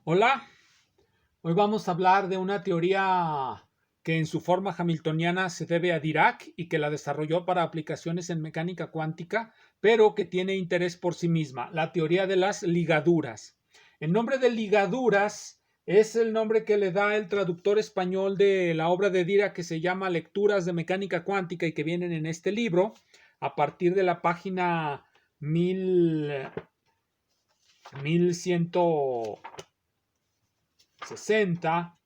Hola, hoy vamos a hablar de una teoría que en su forma hamiltoniana se debe a Dirac y que la desarrolló para aplicaciones en mecánica cuántica, pero que tiene interés por sí misma, la teoría de las ligaduras. El nombre de ligaduras es el nombre que le da el traductor español de la obra de Dirac que se llama Lecturas de Mecánica Cuántica y que vienen en este libro a partir de la página 1160.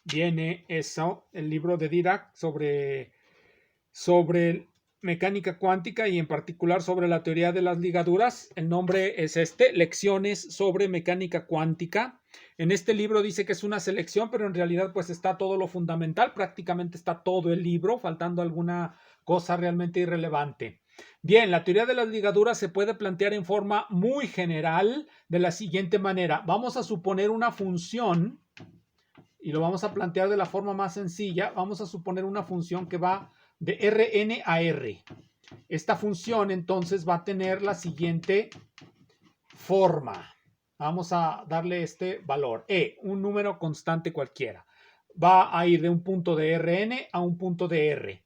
Viene eso, el libro de Dirac sobre mecánica cuántica y en particular sobre la teoría de las ligaduras. El nombre es Lecciones sobre mecánica cuántica. En este libro dice que es una selección, pero en realidad pues está todo lo fundamental, prácticamente está todo el libro, faltando alguna cosa realmente irrelevante. Bien, la teoría de las ligaduras se puede plantear en forma muy general de la siguiente manera. Vamos a suponer una función y lo vamos a plantear de la forma más sencilla. Vamos a suponer una función que va de Rn a R. Esta función entonces va a tener la siguiente forma. Vamos a darle este valor, un número constante cualquiera. Va a ir de un punto de Rn a un punto de R.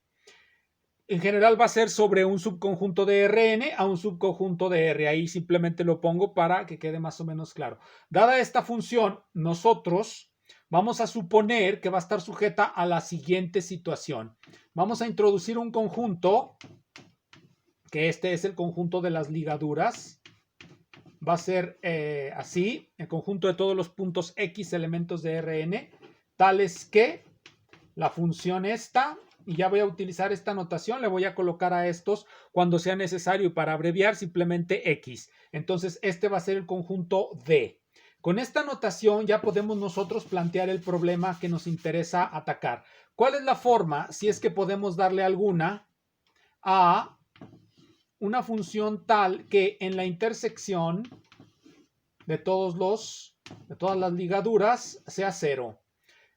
En general va a ser sobre un subconjunto de Rn a un subconjunto de R. Ahí simplemente lo pongo para que quede más o menos claro. Dada esta función, nosotros vamos a suponer que va a estar sujeta a la siguiente situación. Vamos a introducir un conjunto, que este es el conjunto de las ligaduras. Va a ser así, el conjunto de todos los puntos X elementos de Rn, tales que la función esta, y ya voy a utilizar esta notación, le voy a colocar a estos cuando sea necesario y para abreviar simplemente X. Entonces este va a ser el conjunto D. Con esta notación ya podemos nosotros plantear el problema que nos interesa atacar. ¿Cuál es la forma, si es que podemos darle alguna, a una función tal que en la intersección de todas las ligaduras sea cero?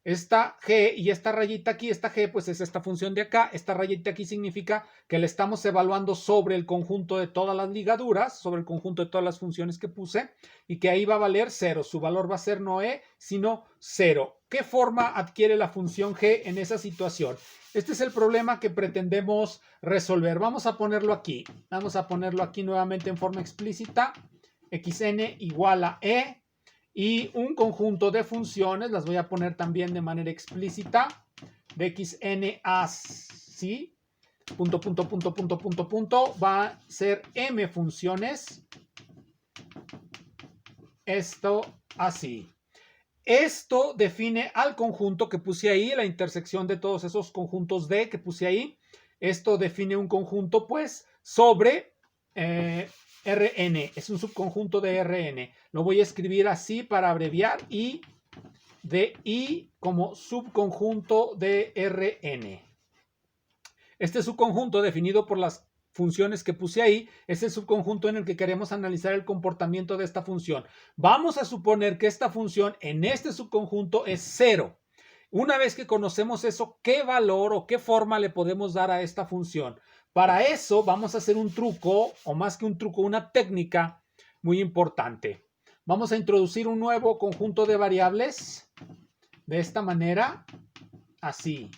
Esta G y esta rayita aquí, esta G pues es esta función de acá, esta rayita aquí significa que la estamos evaluando sobre el conjunto de todas las ligaduras, sobre el conjunto de todas las funciones que puse y que ahí va a valer 0, su valor va a ser no E, sino 0. ¿Qué forma adquiere la función G en esa situación? Este es el problema que pretendemos resolver. Vamos a ponerlo aquí nuevamente en forma explícita, xn igual a E, y un conjunto de funciones, las voy a poner también de manera explícita, de xn así, punto, va a ser m funciones, esto así. Esto define al conjunto que puse ahí, la intersección de todos esos conjuntos D que puse ahí. Esto define un conjunto, pues, sobre Rn. Es un subconjunto de Rn. Lo voy a escribir así para abreviar I de I como subconjunto de Rn. Este subconjunto definido por las funciones que puse ahí es el subconjunto en el que queremos analizar el comportamiento de esta función. Vamos a suponer que esta función en este subconjunto es 0. Una vez que conocemos eso, ¿qué valor o qué forma le podemos dar a esta función? Para eso vamos a hacer un truco, o más que un truco, una técnica muy importante. Vamos a introducir un nuevo conjunto de variables de esta manera, así.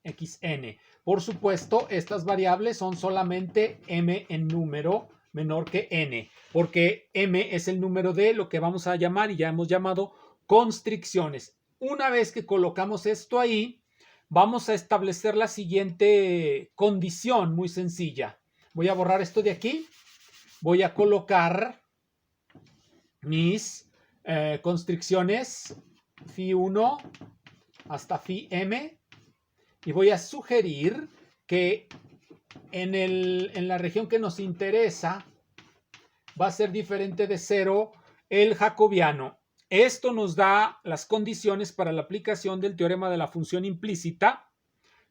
xn. Por supuesto, estas variables son solamente m en número menor que n, porque m es el número de lo que vamos a llamar y ya hemos llamado constricciones. Una vez que colocamos esto ahí, vamos a establecer la siguiente condición muy sencilla. Voy a borrar esto de aquí. Voy a colocar mis constricciones phi1 hasta phi m. Y voy a sugerir que en la región que nos interesa va a ser diferente de 0 el jacobiano. Esto nos da las condiciones para la aplicación del teorema de la función implícita.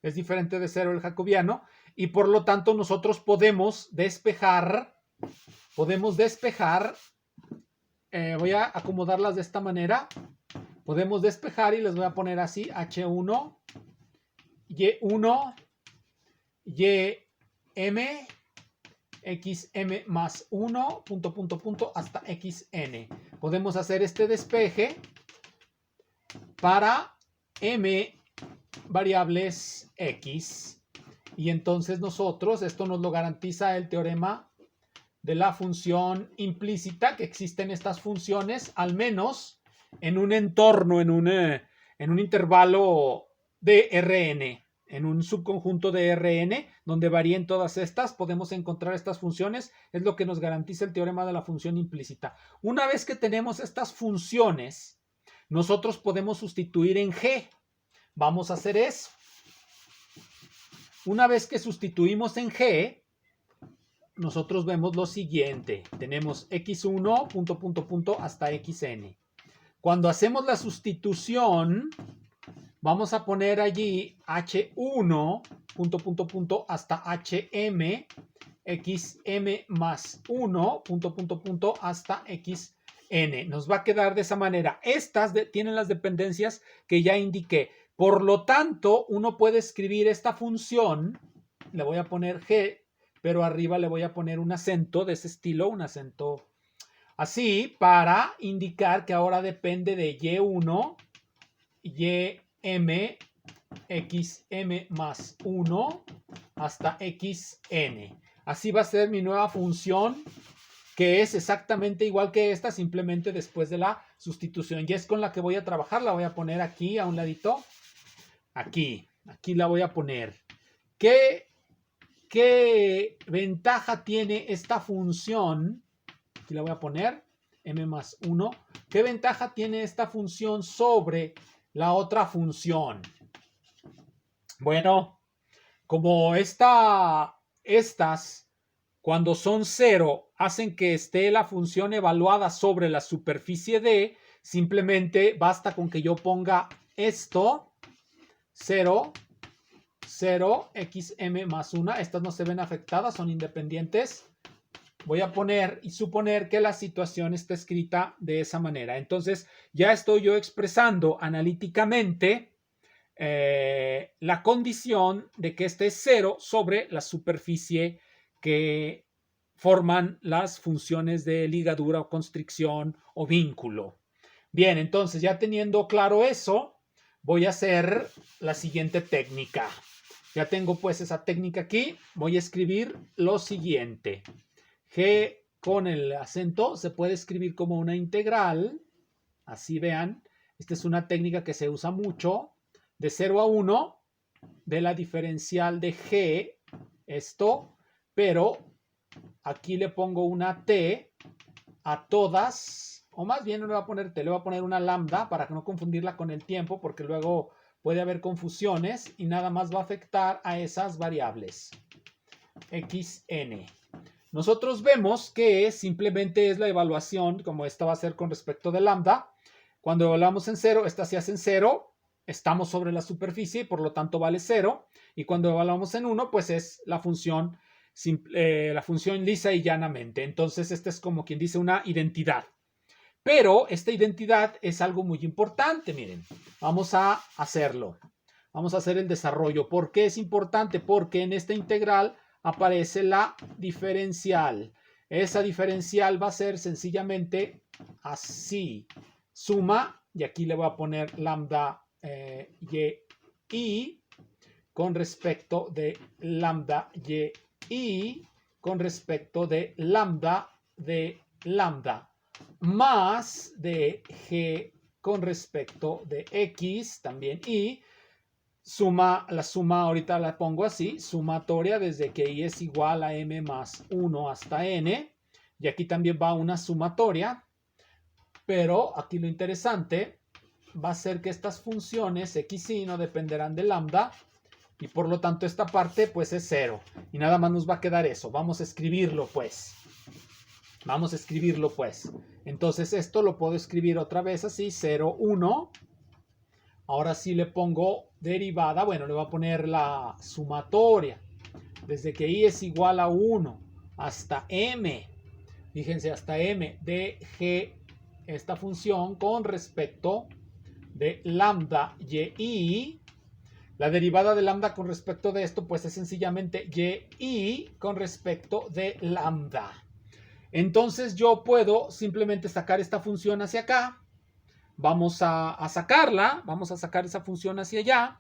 Es diferente de 0 el jacobiano y por lo tanto nosotros podemos despejar, voy a acomodarlas de esta manera. Podemos despejar y les voy a poner así H1, Y1, YM xm más 1, hasta xn. Podemos hacer este despeje para m variables x. Y entonces nosotros, esto nos lo garantiza el teorema de la función implícita, que existen estas funciones, al menos en un entorno, en un intervalo de Rn, en un subconjunto de Rn, donde varíen todas estas, podemos encontrar estas funciones, es lo que nos garantiza el teorema de la función implícita. Una vez que tenemos estas funciones, nosotros podemos sustituir en g. Vamos a hacer eso. Una vez que sustituimos en g, nosotros vemos lo siguiente. Tenemos x1, hasta xn. Cuando hacemos la sustitución, vamos a poner allí h1, hasta hm, xm más 1, hasta xn. Nos va a quedar de esa manera. Estas tienen las dependencias que ya indiqué. Por lo tanto, uno puede escribir esta función, le voy a poner g, pero arriba le voy a poner un acento de ese estilo, un acento así, para indicar que ahora depende de y1, ym, xm más 1 hasta xn. Así va a ser mi nueva función, que es exactamente igual que esta, simplemente después de la sustitución. Y es con la que voy a trabajar, la voy a poner aquí a un ladito. Aquí la voy a poner. ¿Qué ventaja tiene esta función? Aquí la voy a poner, m más 1. ¿Qué ventaja tiene esta función sobre la otra función? Bueno, como estas, cuando son 0, hacen que esté la función evaluada sobre la superficie D, simplemente basta con que yo ponga esto, 0, 0, xm más 1. Estas no se ven afectadas, son independientes. Voy a poner y suponer que la situación está escrita de esa manera. Entonces, ya estoy yo expresando analíticamente la condición de que este es 0 sobre la superficie que forman las funciones de ligadura o constricción o vínculo. Bien, entonces ya teniendo claro eso, voy a hacer la siguiente técnica. Ya tengo pues esa técnica aquí. Voy a escribir lo siguiente. G con el acento se puede escribir como una integral. Así vean. Esta es una técnica que se usa mucho. De 0 a 1 de la diferencial de G. Esto. Pero aquí le pongo una T a todas. O más bien no le voy a poner T, le voy a poner una lambda para no confundirla con el tiempo, porque luego puede haber confusiones y nada más va a afectar a esas variables. xn. Nosotros vemos que simplemente es la evaluación, como esta va a ser con respecto de lambda. Cuando evaluamos en 0, esta se hace en 0, estamos sobre la superficie y por lo tanto vale 0. Y cuando evaluamos en 1, pues es la función lisa y llanamente. Entonces, esta es como quien dice una identidad. Pero esta identidad es algo muy importante, miren. Vamos a hacerlo. Vamos a hacer el desarrollo. ¿Por qué es importante? Porque en esta integral aparece la diferencial. Esa diferencial va a ser sencillamente así. Suma, y aquí le voy a poner lambda y con respecto de lambda y con respecto de lambda más de g con respecto de x también y la suma ahorita la pongo así, sumatoria desde que y es igual a m más 1 hasta n, y aquí también va una sumatoria, pero aquí lo interesante va a ser que estas funciones x y no dependerán de lambda, y por lo tanto esta parte pues es 0, y nada más nos va a quedar eso. Vamos a escribirlo pues. Entonces esto lo puedo escribir otra vez así, 0, 1. Ahora sí le pongo derivada, bueno, le voy a poner la sumatoria. Desde que y es igual a 1 hasta m, fíjense, hasta m de g, esta función con respecto de lambda y La derivada de lambda con respecto de esto, pues es sencillamente y con respecto de lambda. Entonces yo puedo simplemente sacar esta función hacia acá. Vamos a sacarla, vamos a sacar esa función hacia allá.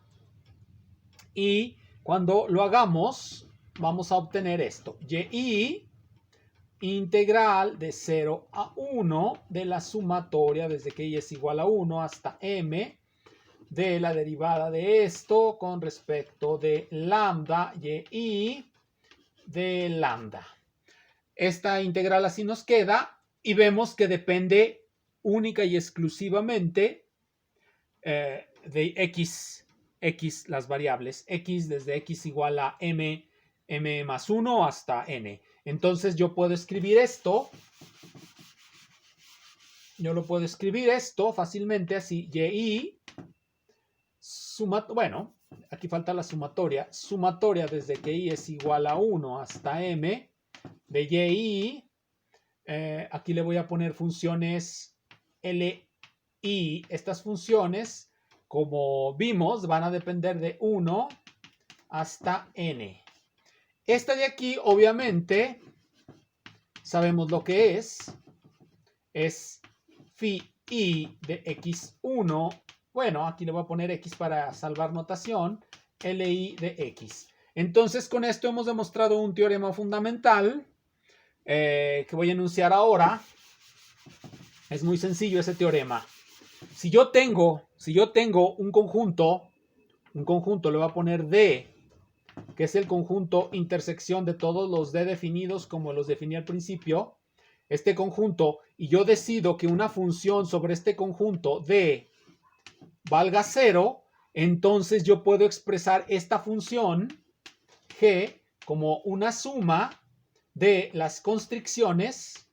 Y cuando lo hagamos, vamos a obtener esto. Y integral de 0 a 1 de la sumatoria desde que y es igual a 1 hasta m de la derivada de esto con respecto de lambda y de lambda. Esta integral así nos queda y vemos que depende única y exclusivamente de x, las variables, x desde x igual a m más 1 hasta n. Entonces yo puedo escribir esto, fácilmente así, y bueno, aquí falta la sumatoria desde que y es igual a 1 hasta m de y, aquí le voy a poner funciones li. Estas funciones, como vimos, van a depender de 1 hasta n. Esta de aquí, obviamente, sabemos lo que es phi i de x1. Bueno, aquí le voy a poner x para salvar notación, li de x. Entonces, con esto hemos demostrado un teorema fundamental que voy a enunciar ahora. Es muy sencillo ese teorema. Si yo tengo un conjunto, le voy a poner D, que es el conjunto intersección de todos los D definidos como los definí al principio, este conjunto, y yo decido que una función sobre este conjunto D valga 0, entonces yo puedo expresar esta función G como una suma de las constricciones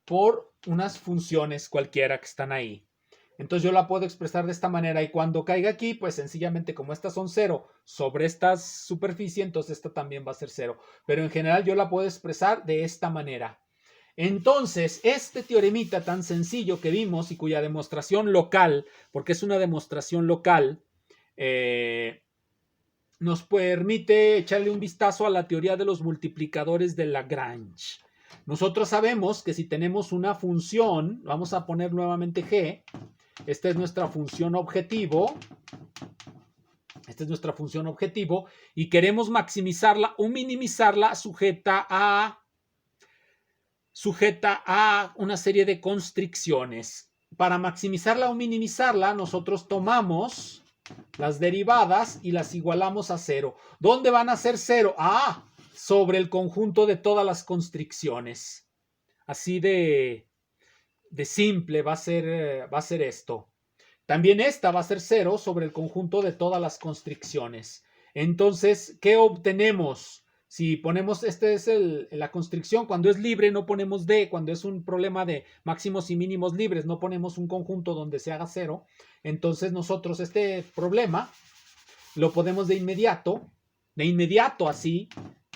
por unas funciones cualquiera que están ahí. Entonces yo la puedo expresar de esta manera y cuando caiga aquí, pues sencillamente como estas son 0 sobre esta superficie, entonces esta también va a ser 0. Pero en general yo la puedo expresar de esta manera. Entonces, este teoremita tan sencillo que vimos y cuya demostración local, porque es una demostración local, nos permite echarle un vistazo a la teoría de los multiplicadores de Lagrange. Nosotros sabemos que si tenemos una función, vamos a poner nuevamente G, esta es nuestra función objetivo, y queremos maximizarla o minimizarla sujeta a una serie de constricciones. Para maximizarla o minimizarla, nosotros tomamos las derivadas y las igualamos a 0. ¿Dónde van a ser 0? Sobre el conjunto de todas las constricciones. Así de simple va a ser esto. También esta va a ser 0 sobre el conjunto de todas las constricciones. Entonces, ¿qué obtenemos? Si ponemos, la constricción, cuando es libre no ponemos D, cuando es un problema de máximos y mínimos libres no ponemos un conjunto donde se haga 0. Entonces nosotros este problema lo podemos de inmediato así,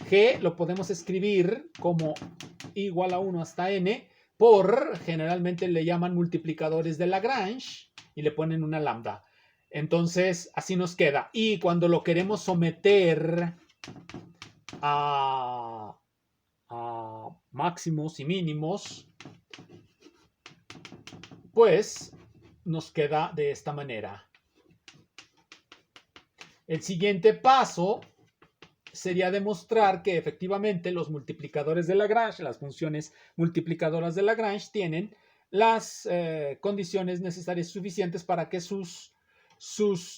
G lo podemos escribir como igual a 1 hasta n por, generalmente le llaman multiplicadores de Lagrange y le ponen una lambda. Entonces así nos queda. Y cuando lo queremos someter a máximos y mínimos, pues nos queda de esta manera. El siguiente paso sería demostrar que efectivamente los multiplicadores de Lagrange, las funciones multiplicadoras de Lagrange, tienen las condiciones necesarias suficientes para que sus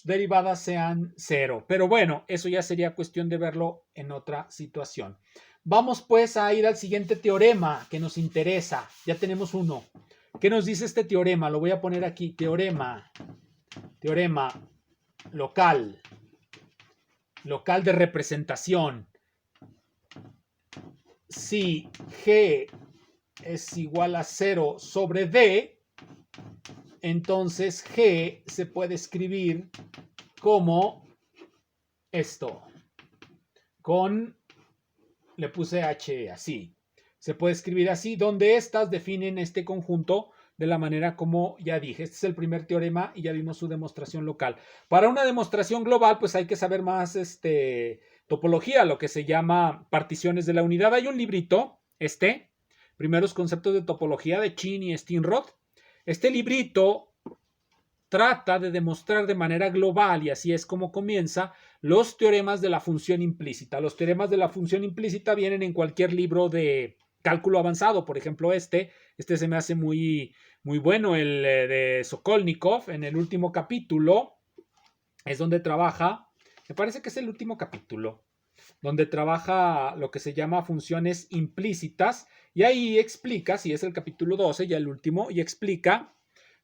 derivadas sean 0. Pero bueno, eso ya sería cuestión de verlo en otra situación. Vamos pues a ir al siguiente teorema que nos interesa. Ya tenemos uno. ¿Qué nos dice este teorema? Lo voy a poner aquí. Teorema local de representación. Si G es igual a 0 sobre D, entonces G se puede escribir como esto. Le puse H así. Se puede escribir así, donde estas definen este conjunto de la manera como ya dije. Este es el primer teorema y ya vimos su demostración local. Para una demostración global, pues hay que saber más topología, lo que se llama particiones de la unidad. Hay un librito, Primeros conceptos de topología de Chin y Steenrod. Este librito trata de demostrar de manera global, y así es como comienza, los teoremas de la función implícita. Los teoremas de la función implícita vienen en cualquier libro de cálculo avanzado. Por ejemplo, este se me hace muy, muy bueno, el de Sokolnikov, en el último capítulo, es donde trabaja, me parece que es el último capítulo, donde trabaja lo que se llama funciones implícitas, y ahí explica, si es el capítulo 12, ya el último, y explica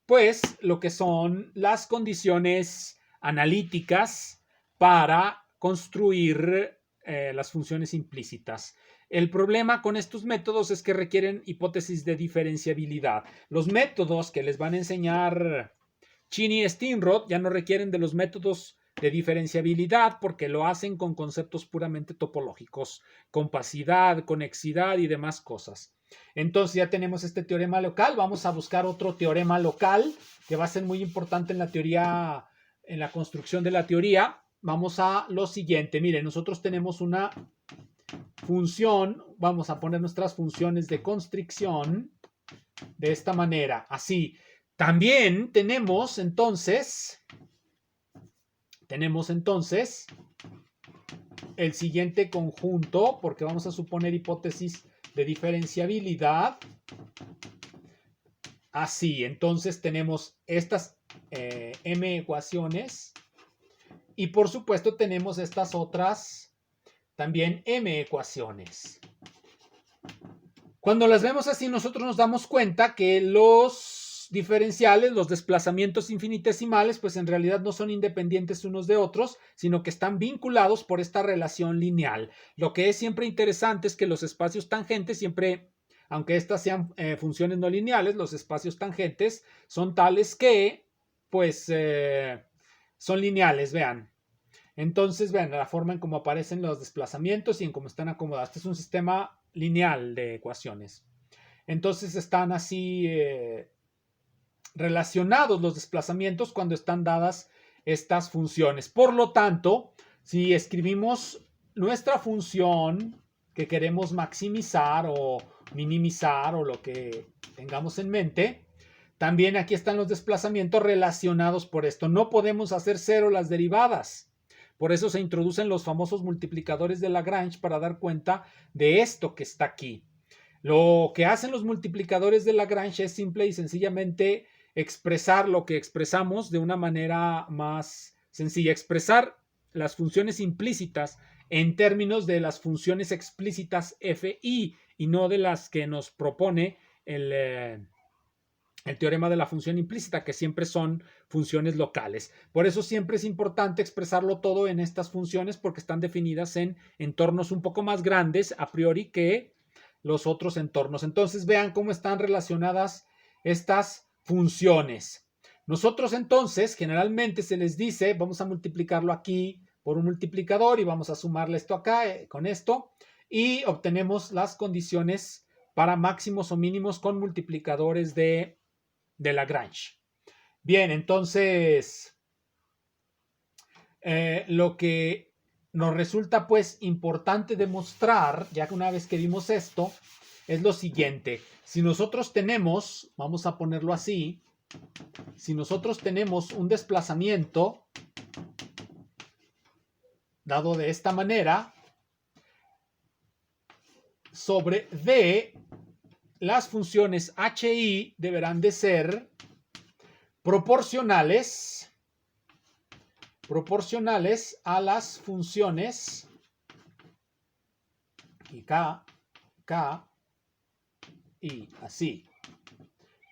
pues lo que son las condiciones analíticas para construir las funciones implícitas. El problema con estos métodos es que requieren hipótesis de diferenciabilidad. Los métodos que les van a enseñar Chin y Steenrod ya no requieren de los métodos de diferenciabilidad porque lo hacen con conceptos puramente topológicos, compacidad, conexidad y demás cosas. Entonces ya tenemos este teorema local. Vamos a buscar otro teorema local que va a ser muy importante en la teoría, en la construcción de la teoría. Vamos a lo siguiente. Miren, nosotros tenemos una función. Vamos a poner nuestras funciones de constricción de esta manera, así. También tenemos entonces el siguiente conjunto, porque vamos a suponer hipótesis de diferenciabilidad. Así, entonces tenemos estas m ecuaciones y por supuesto tenemos estas otras también m ecuaciones. Cuando las vemos así, nosotros nos damos cuenta que los diferenciales, los desplazamientos infinitesimales, pues en realidad no son independientes unos de otros, sino que están vinculados por esta relación lineal. Lo que es siempre interesante es que los espacios tangentes siempre, aunque estas sean funciones no lineales, los espacios tangentes son tales que, pues, son lineales, vean. Entonces, vean la forma en cómo aparecen los desplazamientos y en cómo están acomodados. Este es un sistema lineal de ecuaciones. Entonces están así relacionados los desplazamientos cuando están dadas estas funciones. Por lo tanto, si escribimos nuestra función que queremos maximizar o minimizar o lo que tengamos en mente, también aquí están los desplazamientos relacionados por esto. No podemos hacer cero las derivadas. Por eso se introducen los famosos multiplicadores de Lagrange para dar cuenta de esto que está aquí. Lo que hacen los multiplicadores de Lagrange es simple y sencillamente expresar lo que expresamos de una manera más sencilla, expresar las funciones implícitas en términos de las funciones explícitas FI y no de las que nos propone el teorema de la función implícita, que siempre son funciones locales. Por eso siempre es importante expresarlo todo en estas funciones porque están definidas en entornos un poco más grandes a priori que los otros entornos. Entonces vean cómo están relacionadas estas funciones. Nosotros entonces generalmente se les dice, vamos a multiplicarlo aquí por un multiplicador y vamos a sumarle esto acá con esto y obtenemos las condiciones para máximos o mínimos con multiplicadores de Lagrange. Bien, entonces lo que nos resulta pues importante demostrar, ya que una vez que vimos esto, es lo siguiente. Si nosotros tenemos, vamos a ponerlo así, si nosotros tenemos un desplazamiento dado de esta manera sobre D, las funciones h y deberán de ser proporcionales a las funciones y k y así.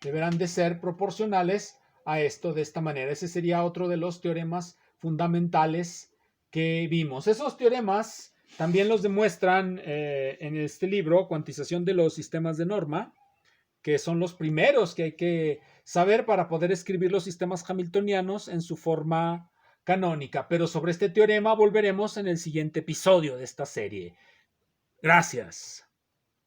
Deberán de ser proporcionales a esto de esta manera. Ese sería otro de los teoremas fundamentales que vimos. Esos teoremas también los demuestran en este libro, Cuantización de los sistemas de norma, que son los primeros que hay que saber para poder escribir los sistemas hamiltonianos en su forma canónica. Pero sobre este teorema volveremos en el siguiente episodio de esta serie. Gracias.